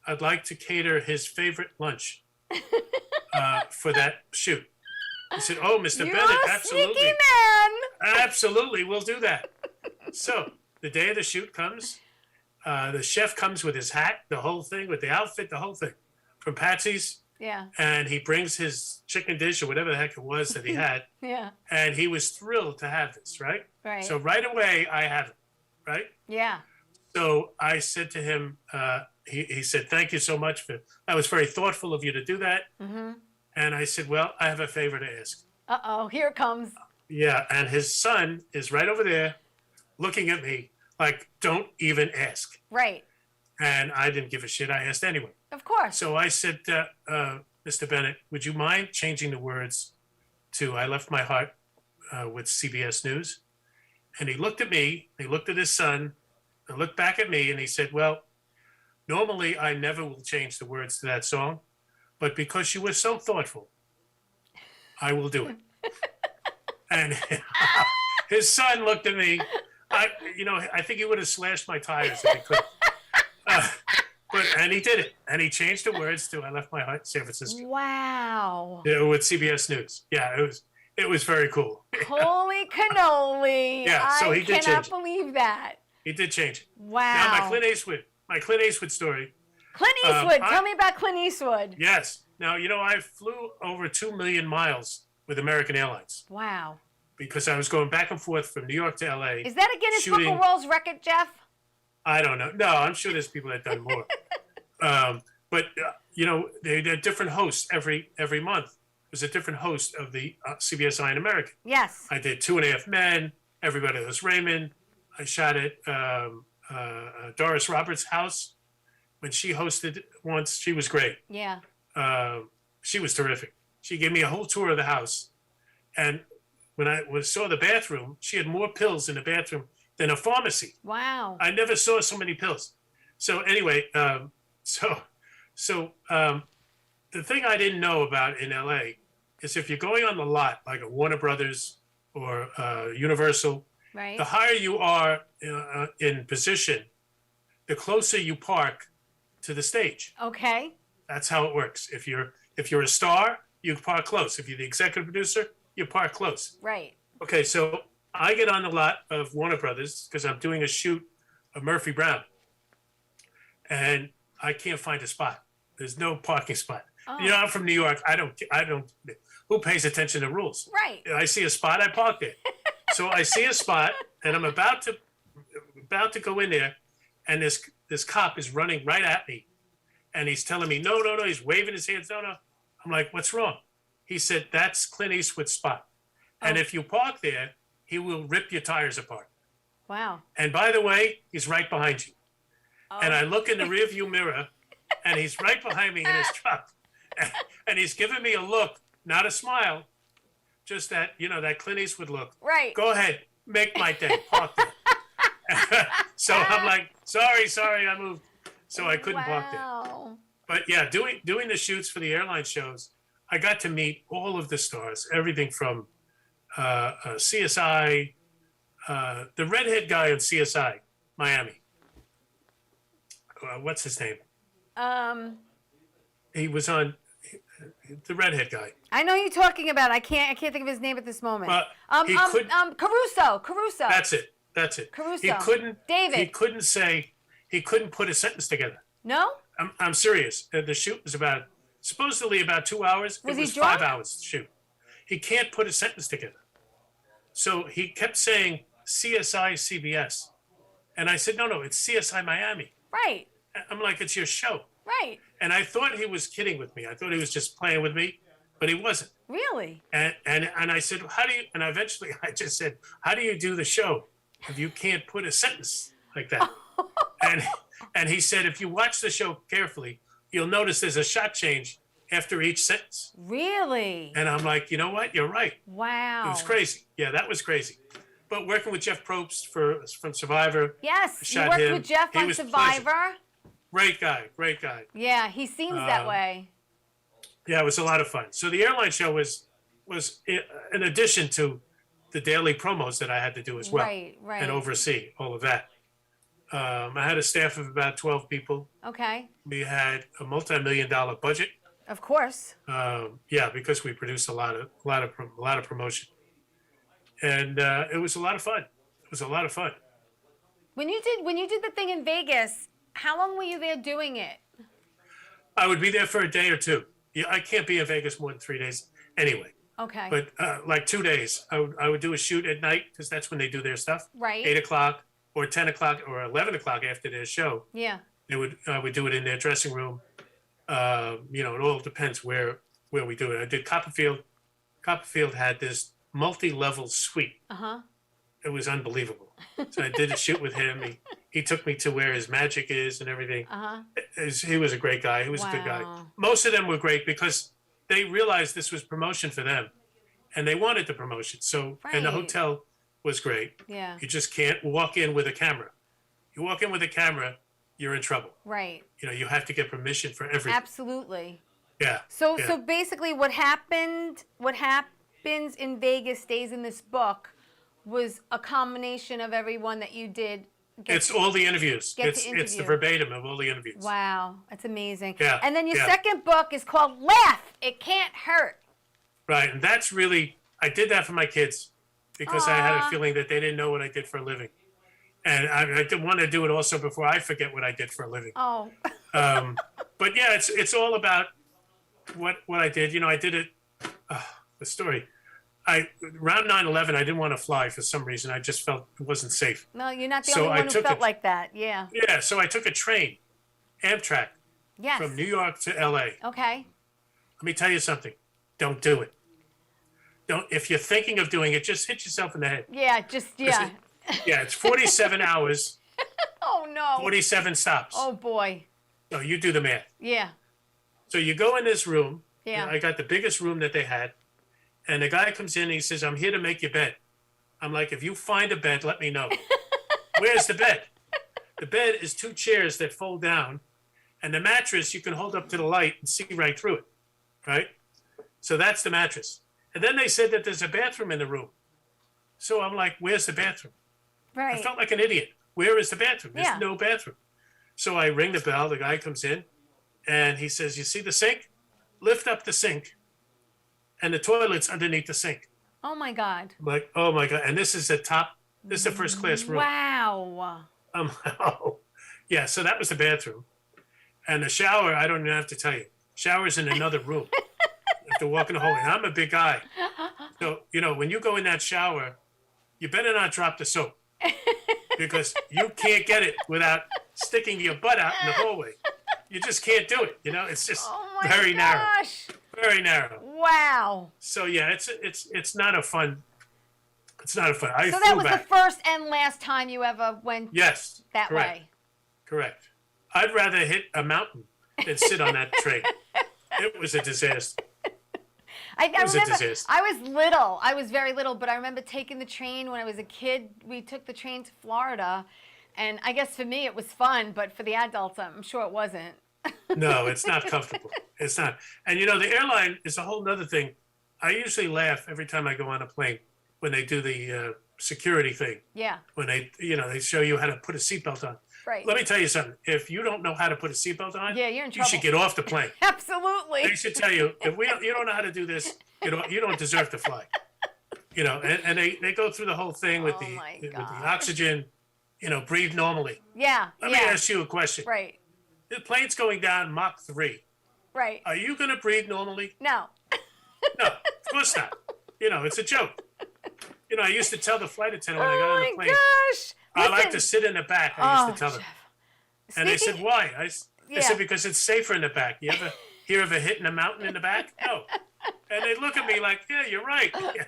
I'd like to cater his favorite lunch for that shoot. He said, oh, Mr. You're Bennett, a absolutely. sneaky man. Absolutely, we'll do that. So the day of the shoot comes. The chef comes with his hat, the whole thing, with the outfit, the whole thing, from Patsy's. Yeah. And he brings his chicken dish or whatever the heck it was that he had. Yeah. And he was thrilled to have this, right? Right. So right away, I have it, right? Yeah. So I said to him, he said, thank you so much. That was very thoughtful of you to do that. Mm-hmm. And I said, well, I have a favor to ask. Uh-oh, here it comes. Yeah, and his son is right over there looking at me like, don't even ask. Right. And I didn't give a shit. I asked anyway. Of course. So I said, Mr. Bennett, would you mind changing the words to I Left My Heart with CBS News? And he looked at me, he looked at his son, and looked back at me, and he said, well, normally I never will change the words to that song, but because you were so thoughtful, I will do it. And his son looked at me. I think he would have slashed my tires if he could. And he did it. And he changed the words to I Left My Heart in San Francisco. Wow. With CBS News. Yeah, it was very cool. Holy cannoli. Yeah, so he did I cannot change it. believe that. He did change it. Wow. Now my Clint Eastwood story. Clint Eastwood. Tell me about Clint Eastwood. Yes. Now, I flew over 2 million miles with American Airlines Wow. because I was going back and forth from New York to LA. Is that a Guinness Book shooting- of World's Record, Jeff? I don't know. No, I'm sure there's people that have done more. But they had different hosts every month. There's a different host of the CBS Eye in America. Yes. I did 2.5 Men, Everybody Loves Raymond. I shot it Doris Roberts' house when she hosted once. She was great. Yeah. She was terrific. She gave me a whole tour of the house. And when I saw the bathroom, she had more pills in the bathroom than a pharmacy. Wow. I never saw so many pills. So anyway, the thing I didn't know about in LA is if you're going on the lot, like a Warner Brothers or Universal, Right. the higher you are in position, the closer you park to the stage. Okay. That's how it works. If you're a star, you park close. If you're the executive producer, you park close. Right. Okay, so I get on the lot of Warner Brothers because I'm doing a shoot of Murphy Brown, and I can't find a spot. There's no parking spot. Oh. You know, I'm from New York. I don't. Who pays attention to rules? Right. I see a spot, I park there. So I see a spot, and I'm about to go in there, and this cop is running right at me, and he's telling me, no. He's waving his hands, no. I'm like, what's wrong? He said, that's Clint Eastwood's spot. And if you park there, he will rip your tires apart. Wow. And by the way, he's right behind you. Oh. And I look in the rearview mirror, and he's right behind me in his truck. And he's giving me a look, not a smile, just that, that Clint Eastwood look. Right. Go ahead, make my day, park there. So I'm like, sorry, I moved. So I couldn't park there. Wow. But yeah, doing the shoots for the airline shows, I got to meet all of the stars, everything from CSI, the redhead guy on CSI, Miami. What's his name? He was on the redhead guy. I know you're talking about. I can't think of his name at this moment. But he could. Caruso. That's it. Caruso. He couldn't. David. He couldn't say. He couldn't put a sentence together. No. I'm serious. The shoot was supposedly about 2 hours. Was it was he drunk? 5 hours to shoot. He can't put a sentence together. So he kept saying CSI CBS. And I said, no, it's CSI Miami. Right. I'm like, it's your show. Right. And I thought he was kidding with me. I thought he was just playing with me, but he wasn't. Really? And I said, and eventually I just said, how do you do the show if you can't put a sentence like that? And he said, if you watch the show carefully, you'll notice there's a shot change after each sentence. Really? And I'm like, you know what? You're right. Wow. It was crazy. Yeah, that was crazy. But working with Jeff Probst from Survivor. Yes, you shot worked him. with Jeff He on was Survivor. Great guy. Yeah, he seems that way. Yeah, it was a lot of fun. So the airline show was in addition to the daily promos that I had to do as well. Right. And oversee all of that. I had a staff of about 12 people. Okay. We had a multi-million-dollar budget. Of course. Yeah, because we produced a lot of promotion, and it was a lot of fun. When you did the thing in Vegas, how long were you there doing it? I would be there for a day or two. Yeah, I can't be in Vegas more than 3 days anyway. Okay. But like 2 days, I would do a shoot at night because that's when they do their stuff. Right. 8 o'clock or 10 o'clock or 11 o'clock after their show. Yeah. I would do it in their dressing room. It all depends where we do it. I did Copperfield. Copperfield had this multi-level suite. Uh-huh. It was unbelievable. So I did a shoot with him. He took me to where his magic is and everything. Uh-huh. He was a great guy. He was a good guy. Most of them were great because they realized this was promotion for them, and they wanted the promotion. So, and the Right. hotel was great. Yeah. You just can't walk in with a camera. You walk in with a camera, you're in trouble. Right. You have to get permission for everything. Absolutely. Yeah. So yeah. so basically what happens in Vegas stays in this book was a combination of everyone that you did. It's all the interviews. Get to It's the interview. verbatim of all the interviews. Wow, that's amazing. Yeah, And then your yeah. second book is called Laugh, It Can't Hurt. Right, and that's really, I did that for my kids because I had Aw. a feeling that they didn't know what I did for a living. And I did want to do it also before I forget what I did for a living. Oh. But yeah, it's all about what I did. I did it, the story. Around 9/11, I didn't want to fly for some reason. I just felt it wasn't safe. No, you're not the So only I one who took felt it. like that. Yeah. Yeah, so I took a train, Amtrak, Yes. from New York to LA. Okay. Let me tell you something. Don't do it. Don't. If you're thinking of doing it, just hit yourself in the head. Yeah, just, yeah. Yeah, it's 47 hours. Oh, no. 47 stops. Oh, boy. So you do the math. Yeah. So you go in this room. Yeah. I got the biggest room that they had. And the guy comes in and he says, I'm here to make your bed. I'm like, if you find a bed, let me know. Where's the bed? The bed is 2 chairs that fold down. And the mattress you can hold up to the light and see right through it. Right? So that's the mattress. And then they said that there's a bathroom in the room. So I'm like, where's the bathroom? Right. I felt like an idiot. Where is the bathroom? There's Yeah. no bathroom. So I ring the bell. The guy comes in and he says, you see the sink? Lift up the sink. And the toilet's underneath the sink. Oh, my God. I'm like, oh my God. And this is the first class room. Wow. Oh, yeah. So that was the bathroom. And the shower, I don't even have to tell you. Shower's in another room. You have to walk in the hallway. And I'm a big guy. So, when you go in that shower, you better not drop the soap. Because you can't get it without sticking your butt out in the hallway. You just can't do it. It's just very narrow. Very narrow. Wow. So yeah, it's not a fun. It's not a fun. So that was the first and last time you ever went that way. Correct. I'd rather hit a mountain than sit on that train. It was a disaster. I remember, a disaster. I was little. I was very little, but I remember taking the train when I was a kid. We took the train to Florida, and I guess for me it was fun, but for the adults, I'm sure it wasn't. No, it's not comfortable. It's not. And the airline is a whole nother thing. I usually laugh every time I go on a plane when they do the security thing. Yeah. When they show you how to put a seatbelt on. Right. Let me tell you something. If you don't know how to put a seatbelt on, yeah, you're in you trouble. should get off the plane. Absolutely. They should tell you, if you don't know how to do this, you don't deserve to fly. And they go through the whole thing with the oxygen, breathe normally. Yeah. Let me ask you a question. Right. The plane's going down Mach 3. Right. Are you going to breathe normally? No. No, of course not. It's a joke. I used to tell the flight attendant when I got on the plane. Gosh. I like to sit in the back. I used to tell them. Jeff. And they said, why? I Yeah. said, because it's safer in the back. You ever hear of a hitting a mountain in the back? No. And they look at me like, yeah, you're right. Yeah.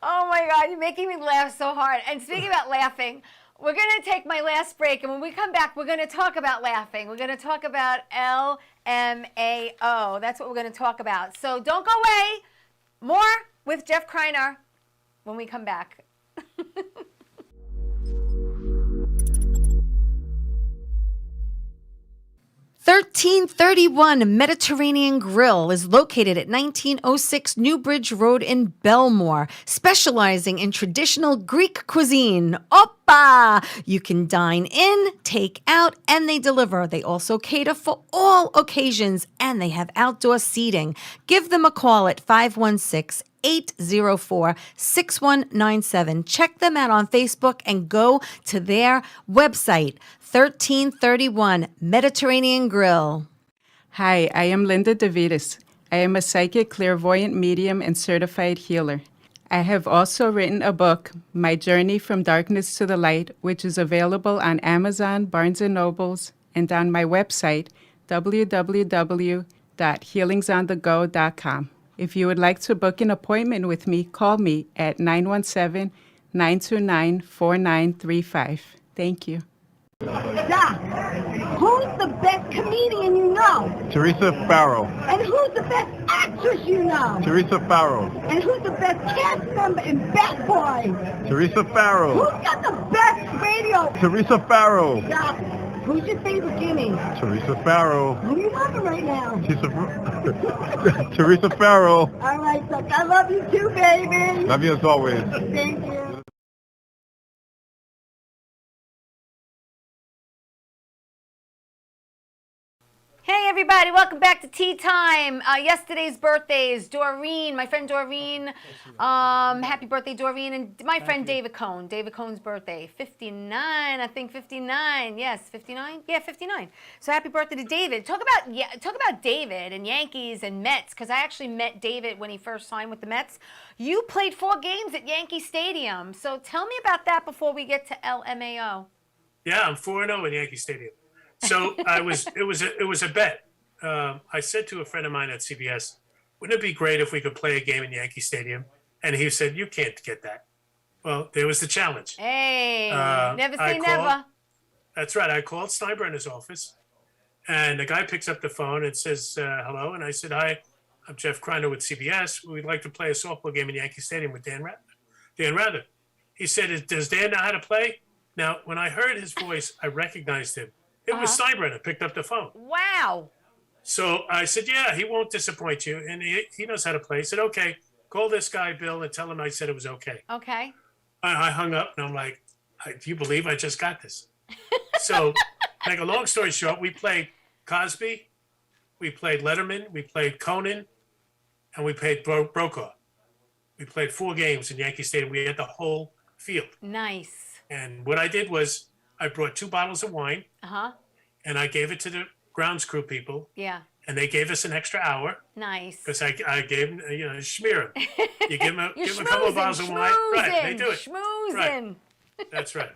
Oh my God, you're making me laugh so hard. And speaking about laughing, we're going to take my last break. And when we come back, we're going to talk about laughing. We're going to talk about LMAO. That's what we're going to talk about. So don't go away. More with Jeff Kreiner when we come back. 1331 Mediterranean Grill is located at 1906 Newbridge Road in Belmore, specializing in traditional Greek cuisine. Oppa! You can dine in, take out, and they deliver. They also cater for all occasions, and they have outdoor seating. Give them a call at 516-804-6197. Check them out on Facebook and go to their website, 1331 Mediterranean Grill. Hi, I am Linda DeVitis. I am a psychic, clairvoyant medium, and certified healer. I have also written a book, My Journey from Darkness to the Light, which is available on Amazon, Barnes & Nobles, and on my website, www.healingsonthego.com. If you would like to book an appointment with me, call me at 917-929-4935. Thank you. Doc, who's the best comedian you know? Teresa Farrow. And who's the best actress you know? Teresa Farrow. And who's the best cast member in Bad Boys? Teresa Farrow. Who's got the best radio? Teresa Farrow. Doc, who's your favorite Jimmy? Teresa Farrow. Who are you loving right now? Teresa Farrow. All right, Doc, I love you too, baby. Love you as always. Thank you. Hey everybody, welcome back to Tea Time. Yesterday's birthdays, Doreen, my friend Doreen. Happy birthday, Doreen, and my friend David Cohn. David Cohn's birthday, 59, I think 59. Yes, 59. Yeah, 59. So happy birthday to David. Talk about David and Yankees and Mets, because I actually met David when he first signed with the Mets. You played 4 games at Yankee Stadium. So tell me about that before we get to LMAO. Yeah, I'm 4-0 in Yankee Stadium. So it was a bet. I said to a friend of mine at CBS, wouldn't it be great if we could play a game in Yankee Stadium? And he said, you can't get that. Well, there was the challenge. Hey, never I say called- never. That's right. I called Steinbrenner's office, and the guy picks up the phone and says, hello. And I said, hi, I'm Jeff Kreiner with CBS. We'd like to play a softball game in Yankee Stadium with Dan Rather. He said, does Dan know how to play? Now, when I heard his voice, I recognized him. It was Steinbrenner picked up the phone. Wow. So I said, yeah, he won't disappoint you. And he knows how to play. He said, okay, call this guy, Bill, and tell him I said it was okay. Okay. I hung up, and I'm like, do you believe I just got this? So, make a long story short, we played Cosby, we played Letterman, we played Conan, and we played Brokaw. We played 4 games in Yankee Stadium. We had the whole field. Nice. And what I did was I brought 2 bottles of wine, and I gave it to the grounds crew people, Yeah. and they gave us an extra hour Nice. because I gave them, smear them. You give them, You're give them a couple of bottles of wine. Right, they do it. Schmoozing. Right. That's right.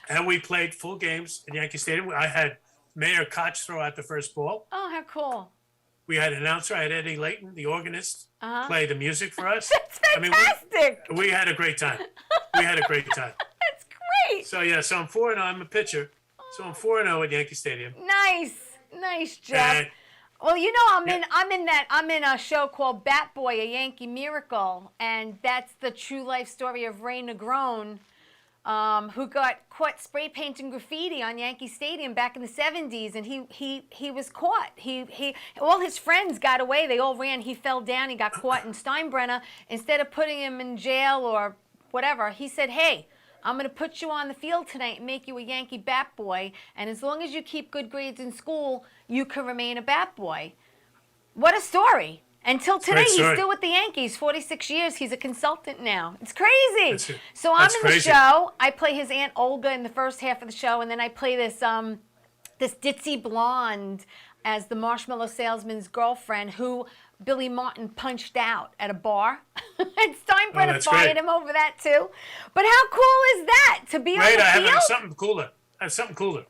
And we played full games in Yankee Stadium. I had Mayor Koch throw out the first ball. Oh, how cool. We had an announcer. I had Eddie Layton, the organist, play the music for us. That's fantastic. We had a great time. That's great. So I'm 4-0. I'm a pitcher. So I'm 4-0 at Yankee Stadium. Nice, Jeff. And Well, you know, I'm in a show called Bat Boy, a Yankee Miracle, and that's the true life story of Ray Negron, who got caught spray painting graffiti on Yankee Stadium back in the 70s, and he was caught. He all his friends got away. They all ran. He fell down. He got caught. And Steinbrenner, instead of putting him in jail or whatever, he said, "Hey, I'm going to put you on the field tonight and make you a Yankee bat boy. And as long as you keep good grades in school, you can remain a bat boy." What a story. Until today, he's still with the Yankees. 46 years. He's a consultant now. It's crazy. So I'm in the show. I play his Aunt Olga in the first half of the show. And then I play this ditzy blonde as the marshmallow salesman's girlfriend who Billy Martin punched out at a bar. And Steinbrenner fired him over that too. But how cool is that to be on the field? I have something cooler.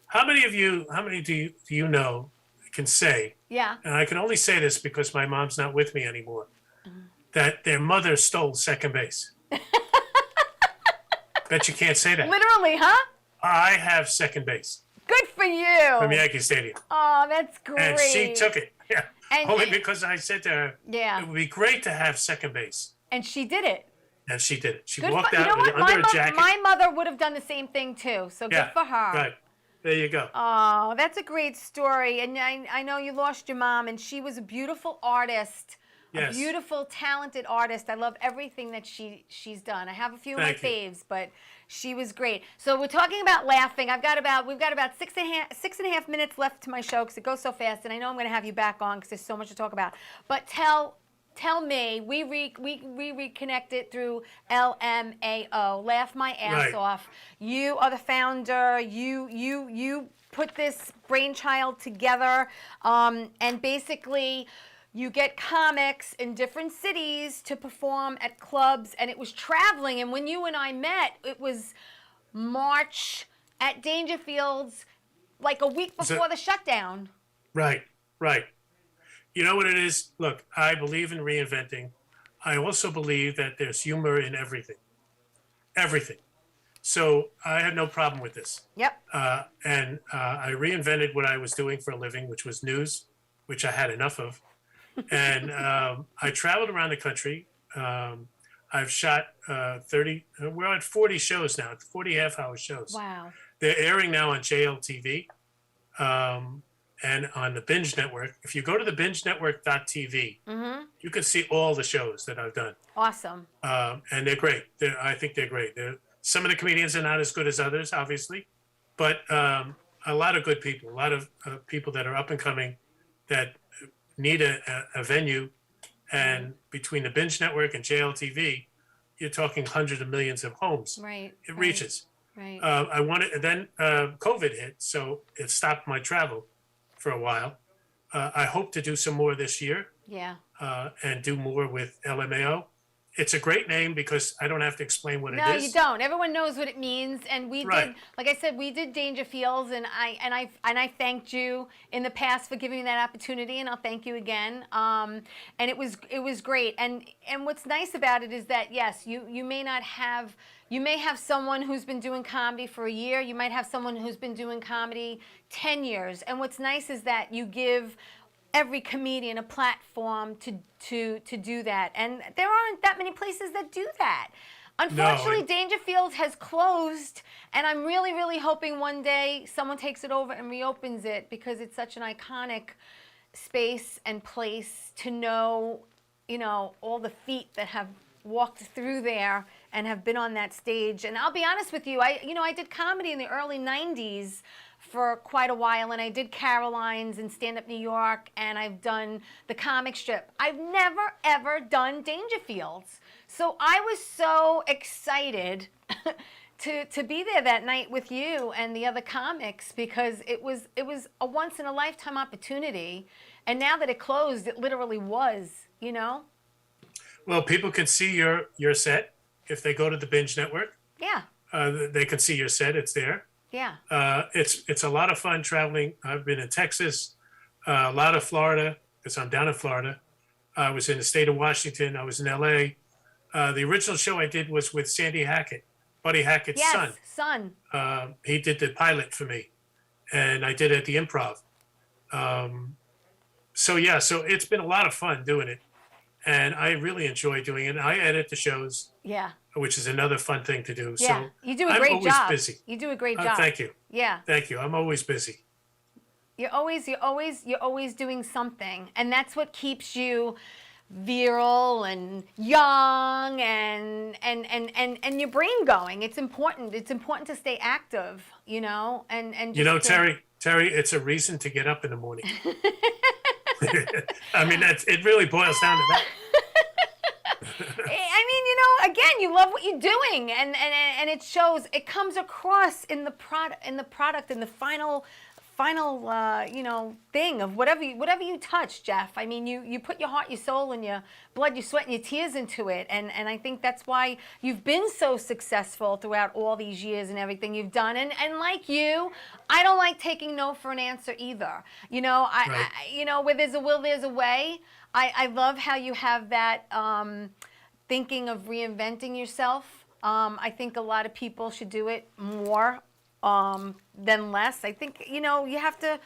How many do you know can say, and I can only say this because my mom's not with me anymore, that their mother stole second base? Bet you can't say that. Literally, huh? I have second base. Good for you. From Yankee Stadium. Oh, that's great. And she took it. Yeah. Only because I said to her, it would be great to have second base. And she did it. And she did it. She good walked for, out under a jacket. My mother would have done the same thing too. So good for her. Right. There you go. Oh, that's a great story. And I know you lost your mom, and she was a beautiful artist. Yes. A beautiful, talented artist. I love everything that she's done. I have a few of my faves, but she was great. So we're talking about laughing. We've got about six and a half minutes left to my show because it goes so fast, and I know I'm going to have you back on because there's so much to talk about. But tell me, we reconnected through LMAO. Laugh my ass off. You are the founder. You put this brainchild together, and basically you get comics in different cities to perform at clubs, and it was traveling. And when you and I met, it was March at Dangerfields, like a week before the shutdown. Right. You know what it is? Look, I believe in reinventing. I also believe that there's humor in everything. Everything. So I had no problem with this. Yep. And I reinvented what I was doing for a living, which was news, which I had enough of. And I traveled around the country. I've shot we're at 40 shows now, 40 half-hour shows. Wow. They're airing now on JLTV and on the Binge Network. If you go to the bingenetwork.tv, you can see all the shows that I've done. Awesome. And they're great. I think they're great. Some of the comedians are not as good as others, obviously, but a lot of good people, a lot of people that are up and coming that need a venue, and between the Binge Network and JLTV, you're talking hundreds of millions of homes. Right. It reaches. Right. I wanted, and then COVID hit, so it stopped my travel for a while. I hope to do some more this year. Yeah. And do more with LMAO, it's a great name because I don't have to explain what it No, is. you don't. Everyone knows what it means, and we Right. did. Like I said, we did Dangerfields, and I thanked you in the past for giving me that opportunity, and I'll thank you again. And it was great. And what's nice about it is that yes, you may not have. You may have someone who's been doing comedy for a year. You might have someone who's been doing comedy 10 years. And what's nice is that you give every comedian a platform to do that. And there aren't that many places that do that. Unfortunately, Dangerfield has closed, and I'm really, really hoping one day someone takes it over and reopens it because it's such an iconic space and place to know, all the feet that have walked through there and have been on that stage. And I'll be honest with you, I did comedy in the early 90s for quite a while, and I did Caroline's and Stand Up New York, and I've done the comic strip. I've never, ever done Dangerfields. So I was so excited to be there that night with you and the other comics because it was a once-in-a-lifetime opportunity. And now that it closed, it literally was, Well, people can see your set if they go to the Binge Network. Yeah, They can see your set. It's there. yeah. It's a lot of fun traveling. I've been in Texas, a lot of Florida, because I'm down in Florida. I was in the state of Washington. I was in L.A. The original show I did was with Sandy Hackett, Buddy Hackett's son. He did the pilot for me, and I did it at the Improv. So it's been a lot of fun doing it, and I really enjoy doing it. I edit the shows. Yeah. Which is another fun thing to do. Yeah, So you do a great job. I'm always busy. You do a great job. Thank you. Yeah. Thank you. I'm always busy. You're always doing something, and that's what keeps you virile and young and your brain going. It's important. It's important to stay active, and just Terry, it's a reason to get up in the morning. I mean, it really boils down to that. Again, you love what you're doing, and it shows. It comes across in the product, in the final thing of whatever you touch, Jeff. I mean, you put your heart, your soul, and your blood, your sweat, and your tears into it, and I think that's why you've been so successful throughout all these years and everything you've done. And like you, I don't like taking no for an answer either. Where there's a will, there's a way. I love how you have that thinking of reinventing yourself. I think a lot of people should do it more than less. I think, you have to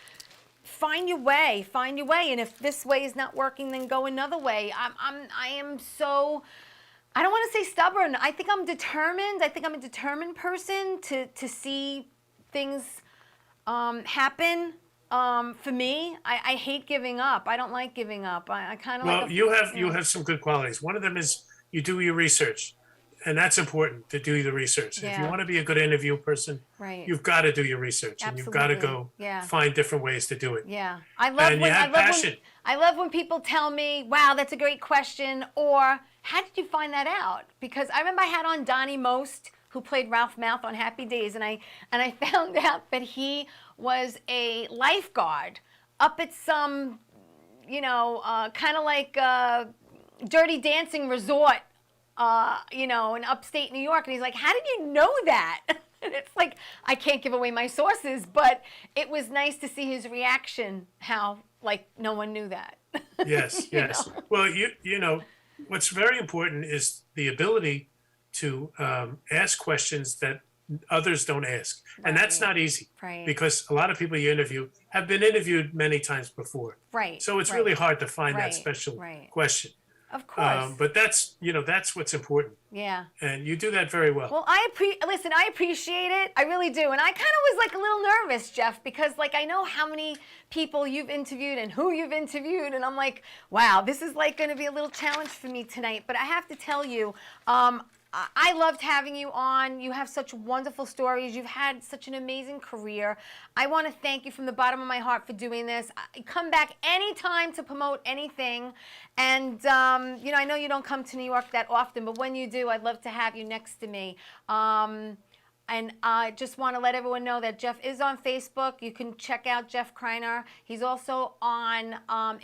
find your way. And if this way is not working, then go another way. I am so, I don't want to say stubborn. I think I'm determined. I think I'm a determined person to see things happen. For me, I hate giving up. I don't like giving up. I kind of Well, you have some good qualities. One of them is you do your research. And that's important, to do the research. Yeah. If you want to be a good interview person, Right. you've got to do your research. And you've got to Absolutely. go find different ways to do it. Yeah, I love passion. I love when people tell me, "Wow, that's a great question," or "How did you find that out?" Because I remember I had on Donnie Most, who played Ralph Mouth on Happy Days, and I found out that he was a lifeguard up at some, kind of like Dirty Dancing resort. In upstate New York. And he's like, "How did you know that?" And it's like, I can't give away my sources, but it was nice to see his reaction, how, no one knew that. Yes, yes. know? Well, what's very important is the ability to ask questions that others don't ask. And that's not easy. Right. Because a lot of people you interview have been interviewed many times before. Right. So it's really hard to find that Right. special Right. question. Of course. But that's what's important. Yeah. And you do that very well. Well, I appreciate it. I really do. And I kind of was a little nervous, Jeff, because I know how many people you've interviewed and who you've interviewed. And I'm like, wow, this is going to be a little challenge for me tonight. But I have to tell you, I loved having you on. You have such wonderful stories. You've had such an amazing career. I want to thank you from the bottom of my heart for doing this. Come back anytime to promote anything. And, I know you don't come to New York that often, but when you do, I'd love to have you next to me. And I just want to let everyone know that Jeff is on Facebook. You can check out Jeff Kreiner. He's also on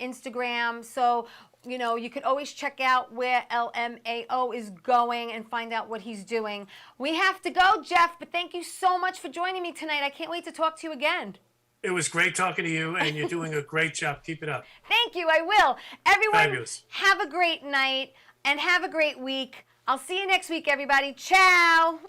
Instagram. So you know, you can always check out where LMAO is going and find out what he's doing. We have to go, Jeff, but thank you so much for joining me tonight. I can't wait to talk to you again. It was great talking to you, and you're doing a great job. Keep it up. Thank you. I will. Everyone, Fabulous. have a great night and have a great week. I'll see you next week, everybody. Ciao.